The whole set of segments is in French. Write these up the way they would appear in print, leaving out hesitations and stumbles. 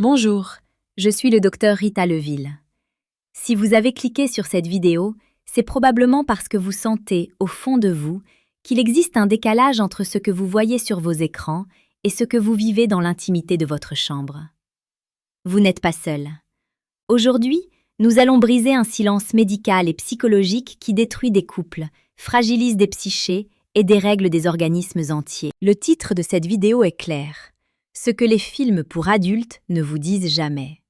Bonjour, je suis le docteur Rita Leville. Si vous avez cliqué sur cette vidéo, c'est probablement parce que vous sentez, au fond de vous, qu'il existe un décalage entre ce que vous voyez sur vos écrans et ce que vous vivez dans l'intimité de votre chambre. Vous n'êtes pas seul. Aujourd'hui, nous allons briser un silence médical et psychologique qui détruit des couples, fragilise des psychés et dérègle des organismes entiers. Le titre de cette vidéo est clair. Ce que les films pour adultes ne vous disent jamais.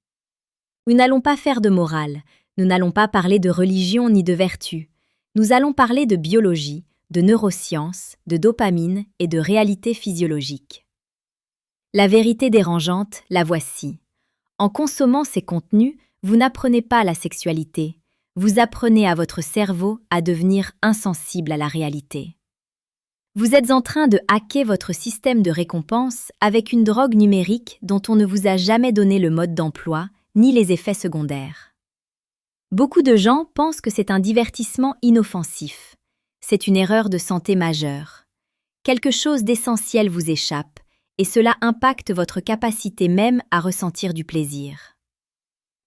Nous n'allons pas faire de morale, nous n'allons pas parler de religion ni de vertu. Nous allons parler de biologie, de neurosciences, de dopamine et de réalité physiologique. La vérité dérangeante, la voici. En consommant ces contenus, vous n'apprenez pas la sexualité, vous apprenez à votre cerveau à devenir insensible à la réalité. Vous êtes en train de hacker votre système de récompense avec une drogue numérique dont on ne vous a jamais donné le mode d'emploi ni les effets secondaires. Beaucoup de gens pensent que c'est un divertissement inoffensif. C'est une erreur de santé majeure. Quelque chose d'essentiel vous échappe et cela impacte votre capacité même à ressentir du plaisir.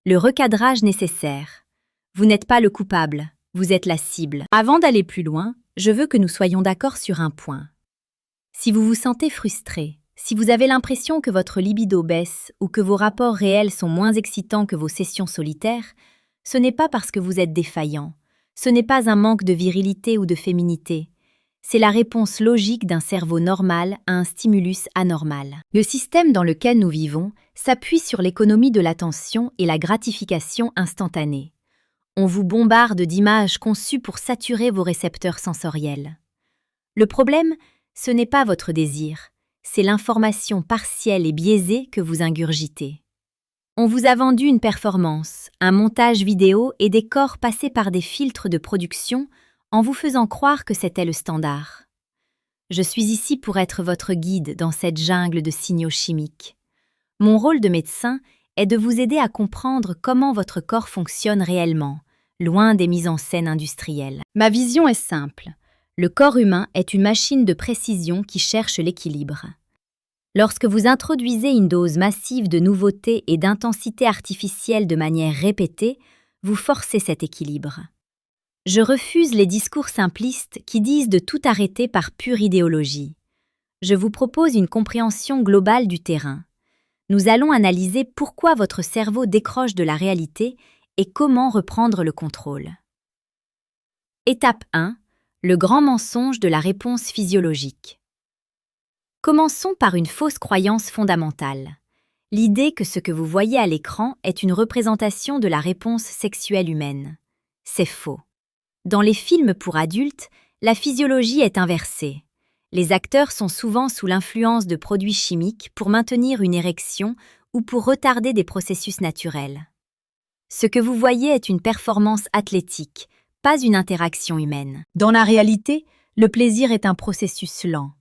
Le recadrage nécessaire. Vous n'êtes pas le coupable, vous êtes la cible. Avant d'aller plus loin, je veux que nous soyons d'accord sur un point. Si vous vous sentez frustré, si vous avez l'impression que votre libido baisse ou que vos rapports réels sont moins excitants que vos sessions solitaires, ce n'est pas parce que vous êtes défaillant, ce n'est pas un manque de virilité ou de féminité, c'est la réponse logique d'un cerveau normal à un stimulus anormal. Le système dans lequel nous vivons s'appuie sur l'économie de l'attention et la gratification instantanée. On vous bombarde d'images conçues pour saturer vos récepteurs sensoriels. Le problème, ce n'est pas votre désir, c'est l'information partielle et biaisée que vous ingurgitez. On vous a vendu une performance, un montage vidéo et des corps passés par des filtres de production en vous faisant croire que c'était le standard. Je suis ici pour être votre guide dans cette jungle de signaux chimiques. Mon rôle de médecin est de vous aider à comprendre comment votre corps fonctionne réellement, loin des mises en scène industrielles. Ma vision est simple. Le corps humain est une machine de précision qui cherche l'équilibre. Lorsque vous introduisez une dose massive de nouveautés et d'intensité artificielle de manière répétée, vous forcez cet équilibre. Je refuse les discours simplistes qui disent de tout arrêter par pure idéologie. Je vous propose une compréhension globale du terrain. Nous allons analyser pourquoi votre cerveau décroche de la réalité et comment reprendre le contrôle. Étape 1. Le grand mensonge de la réponse physiologique. Commençons par une fausse croyance fondamentale. L'idée que ce que vous voyez à l'écran est une représentation de la réponse sexuelle humaine. C'est faux. Dans les films pour adultes, la physiologie est inversée. Les acteurs sont souvent sous l'influence de produits chimiques pour maintenir une érection ou pour retarder des processus naturels. Ce que vous voyez est une performance athlétique, pas une interaction humaine. Dans la réalité, le plaisir est un processus lent.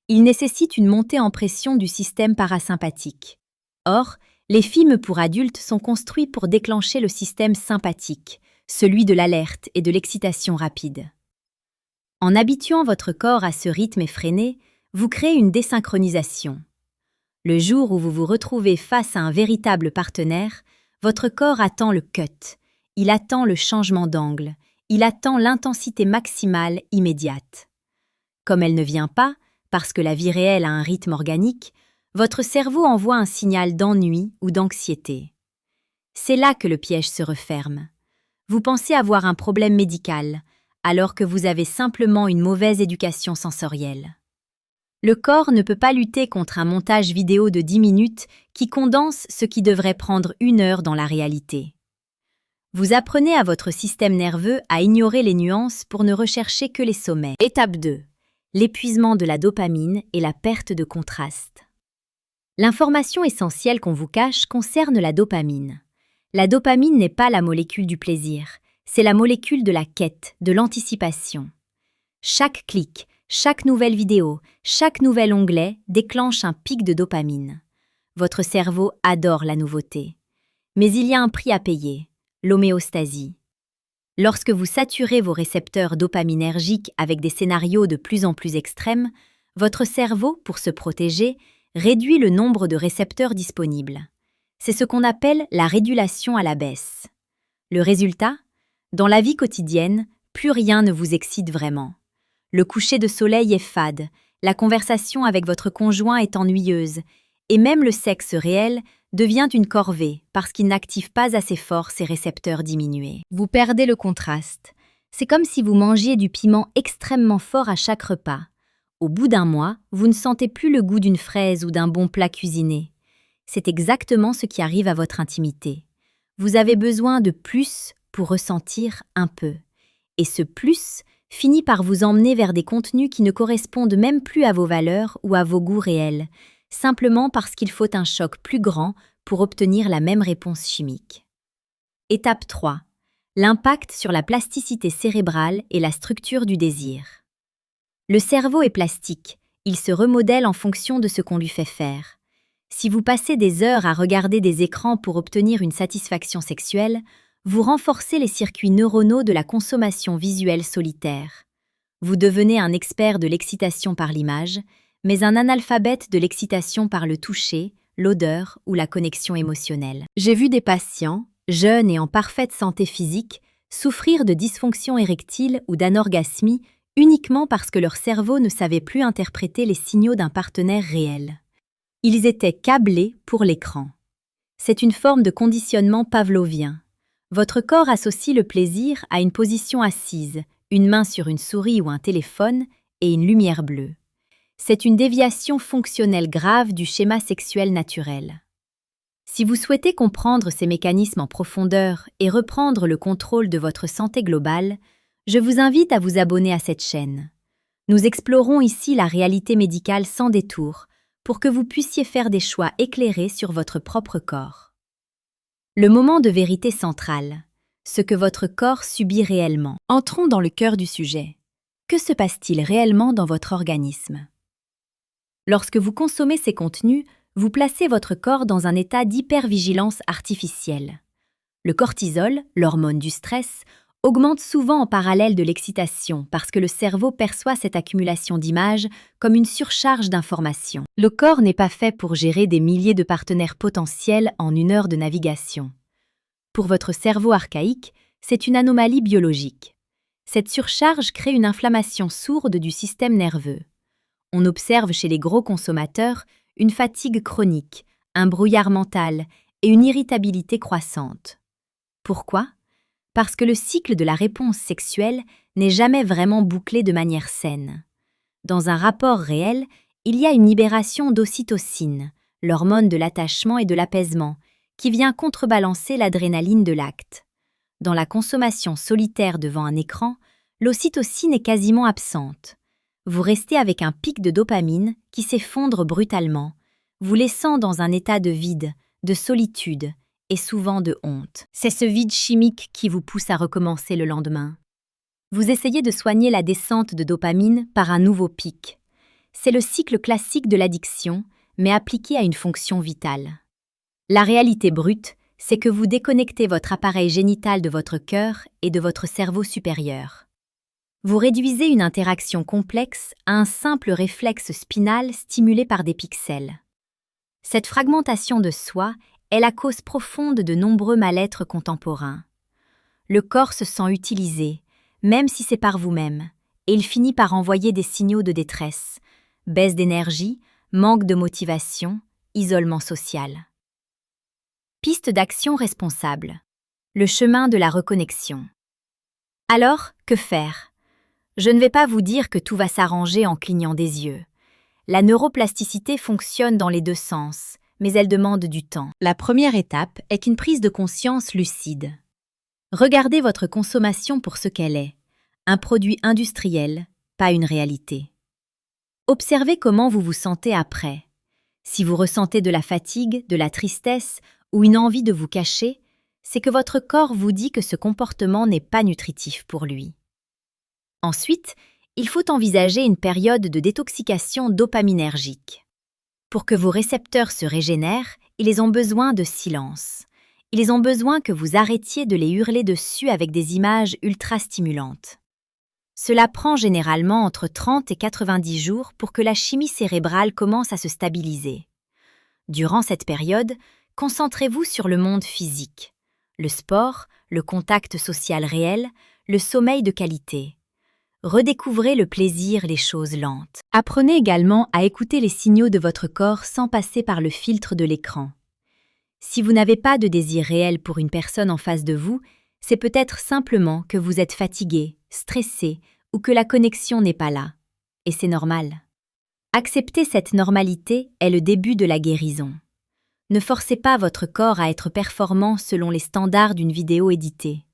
Il nécessite une montée en pression du système parasympathique. Or, les films pour adultes sont construits pour déclencher le système sympathique, celui de l'alerte et de l'excitation rapide. En habituant votre corps à ce rythme effréné, vous créez une désynchronisation. Le jour où vous vous retrouvez face à un véritable partenaire, votre corps attend le cut, il attend le changement d'angle, il attend l'intensité maximale immédiate. Comme elle ne vient pas, parce que la vie réelle a un rythme organique, votre cerveau envoie un signal d'ennui ou d'anxiété. C'est là que le piège se referme. Vous pensez avoir un problème médical, alors que vous avez simplement une mauvaise éducation sensorielle. Le corps ne peut pas lutter contre un montage vidéo de 10 minutes qui condense ce qui devrait prendre 1 heure dans la réalité. Vous apprenez à votre système nerveux à ignorer les nuances pour ne rechercher que les sommets. Étape 2. L'épuisement de la dopamine et la perte de contraste. L'information essentielle qu'on vous cache concerne la dopamine. La dopamine n'est pas la molécule du plaisir, c'est la molécule de la quête, de l'anticipation. Chaque clic, chaque nouvelle vidéo, chaque nouvel onglet déclenche un pic de dopamine. Votre cerveau adore la nouveauté. Mais il y a un prix à payer, l'homéostasie. Lorsque vous saturez vos récepteurs dopaminergiques avec des scénarios de plus en plus extrêmes, votre cerveau, pour se protéger, réduit le nombre de récepteurs disponibles. C'est ce qu'on appelle la régulation à la baisse. Le résultat? Dans la vie quotidienne, plus rien ne vous excite vraiment. Le coucher de soleil est fade, la conversation avec votre conjoint est ennuyeuse, et même le sexe réel devient une corvée parce qu'il n'active pas assez fort ses récepteurs diminués. Vous perdez le contraste. C'est comme si vous mangiez du piment extrêmement fort à chaque repas. Au bout d'un mois, vous ne sentez plus le goût d'une fraise ou d'un bon plat cuisiné. C'est exactement ce qui arrive à votre intimité. Vous avez besoin de plus pour ressentir un peu. Et ce plus finit par vous emmener vers des contenus qui ne correspondent même plus à vos valeurs ou à vos goûts réels, simplement parce qu'il faut un choc plus grand pour obtenir la même réponse chimique. Étape 3. L'impact sur la plasticité cérébrale et la structure du désir. Le cerveau est plastique, il se remodèle en fonction de ce qu'on lui fait faire. Si vous passez des heures à regarder des écrans pour obtenir une satisfaction sexuelle, vous renforcez les circuits neuronaux de la consommation visuelle solitaire. Vous devenez un expert de l'excitation par l'image, mais un analphabète de l'excitation par le toucher, l'odeur ou la connexion émotionnelle. J'ai vu des patients, jeunes et en parfaite santé physique, souffrir de dysfonction érectile ou d'anorgasmie uniquement parce que leur cerveau ne savait plus interpréter les signaux d'un partenaire réel. Ils étaient câblés pour l'écran. C'est une forme de conditionnement pavlovien. Votre corps associe le plaisir à une position assise, une main sur une souris ou un téléphone et une lumière bleue. C'est une déviation fonctionnelle grave du schéma sexuel naturel. Si vous souhaitez comprendre ces mécanismes en profondeur et reprendre le contrôle de votre santé globale, je vous invite à vous abonner à cette chaîne. Nous explorons ici la réalité médicale sans détour pour que vous puissiez faire des choix éclairés sur votre propre corps. Le moment de vérité central, ce que votre corps subit réellement. Entrons dans le cœur du sujet. Que se passe-t-il réellement dans votre organisme? Lorsque vous consommez ces contenus, vous placez votre corps dans un état d'hypervigilance artificielle. Le cortisol, l'hormone du stress, augmente souvent en parallèle de l'excitation parce que le cerveau perçoit cette accumulation d'images comme une surcharge d'informations. Le corps n'est pas fait pour gérer des milliers de partenaires potentiels en une heure de navigation. Pour votre cerveau archaïque, c'est une anomalie biologique. Cette surcharge crée une inflammation sourde du système nerveux. On observe chez les gros consommateurs une fatigue chronique, un brouillard mental et une irritabilité croissante. Pourquoi? Parce que le cycle de la réponse sexuelle n'est jamais vraiment bouclé de manière saine. Dans un rapport réel, il y a une libération d'ocytocine, l'hormone de l'attachement et de l'apaisement, qui vient contrebalancer l'adrénaline de l'acte. Dans la consommation solitaire devant un écran, l'ocytocine est quasiment absente. Vous restez avec un pic de dopamine qui s'effondre brutalement, vous laissant dans un état de vide, de solitude et souvent de honte. C'est ce vide chimique qui vous pousse à recommencer le lendemain. Vous essayez de soigner la descente de dopamine par un nouveau pic. C'est le cycle classique de l'addiction, mais appliqué à une fonction vitale. La réalité brute, c'est que vous déconnectez votre appareil génital de votre cœur et de votre cerveau supérieur. Vous réduisez une interaction complexe à un simple réflexe spinal stimulé par des pixels. Cette fragmentation de soi est la cause profonde de nombreux mal-être contemporains. Le corps se sent utilisé, même si c'est par vous-même, et il finit par envoyer des signaux de détresse, baisse d'énergie, manque de motivation, isolement social. Piste d'action responsable. Le chemin de la reconnexion. Alors, que faire? Je ne vais pas vous dire que tout va s'arranger en clignant des yeux. La neuroplasticité fonctionne dans les deux sens, mais elle demande du temps. La première étape est une prise de conscience lucide. Regardez votre consommation pour ce qu'elle est, un produit industriel, pas une réalité. Observez comment vous vous sentez après. Si vous ressentez de la fatigue, de la tristesse ou une envie de vous cacher, c'est que votre corps vous dit que ce comportement n'est pas nutritif pour lui. Ensuite, il faut envisager une période de détoxication dopaminergique. Pour que vos récepteurs se régénèrent, ils ont besoin de silence. Ils ont besoin que vous arrêtiez de les hurler dessus avec des images ultra stimulantes. Cela prend généralement entre 30 et 90 jours pour que la chimie cérébrale commence à se stabiliser. Durant cette période, concentrez-vous sur le monde physique, le sport, le contact social réel, le sommeil de qualité. Redécouvrez le plaisir, les choses lentes. Apprenez également à écouter les signaux de votre corps sans passer par le filtre de l'écran. Si vous n'avez pas de désir réel pour une personne en face de vous, c'est peut-être simplement que vous êtes fatigué, stressé ou que la connexion n'est pas là. Et c'est normal. Accepter cette normalité est le début de la guérison. Ne forcez pas votre corps à être performant selon les standards d'une vidéo éditée.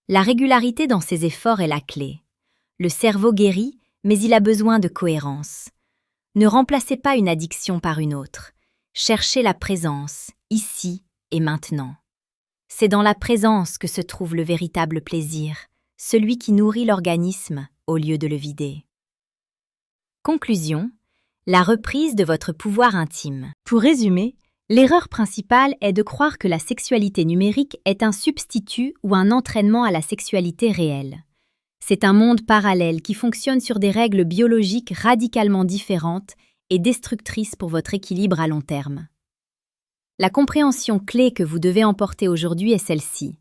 La régularité dans ses efforts est la clé. Le cerveau guérit, mais il a besoin de cohérence. Ne remplacez pas une addiction par une autre. Cherchez la présence, ici et maintenant. C'est dans la présence que se trouve le véritable plaisir, celui qui nourrit l'organisme au lieu de le vider. Conclusion, la reprise de votre pouvoir intime. Pour résumer, l'erreur principale est de croire que la sexualité numérique est un substitut ou un entraînement à la sexualité réelle. C'est un monde parallèle qui fonctionne sur des règles biologiques radicalement différentes et destructrices pour votre équilibre à long terme. La compréhension clé que vous devez emporter aujourd'hui est celle-ci.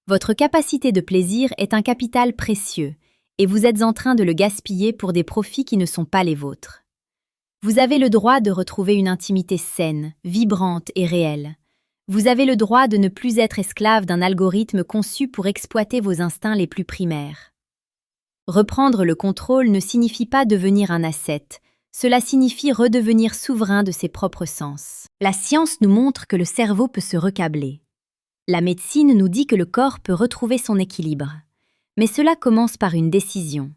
Votre capacité de plaisir est un capital précieux et vous êtes en train de le gaspiller pour des profits qui ne sont pas les vôtres. Vous avez le droit de retrouver une intimité saine, vibrante et réelle. Vous avez le droit de ne plus être esclave d'un algorithme conçu pour exploiter vos instincts les plus primaires. Reprendre le contrôle ne signifie pas devenir un ascète, cela signifie redevenir souverain de ses propres sens. La science nous montre que le cerveau peut se recabler. La médecine nous dit que le corps peut retrouver son équilibre. Mais cela commence par une décision,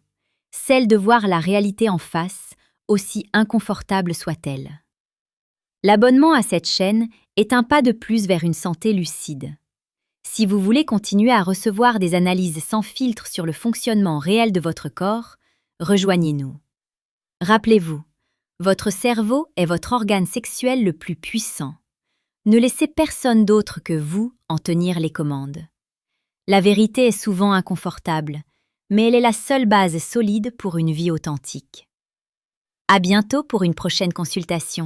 celle de voir la réalité en face, aussi inconfortable soit-elle. L'abonnement à cette chaîne est un pas de plus vers une santé lucide. Si vous voulez continuer à recevoir des analyses sans filtre sur le fonctionnement réel de votre corps, rejoignez-nous. Rappelez-vous, votre cerveau est votre organe sexuel le plus puissant. Ne laissez personne d'autre que vous en tenir les commandes. La vérité est souvent inconfortable, mais elle est la seule base solide pour une vie authentique. À bientôt pour une prochaine consultation.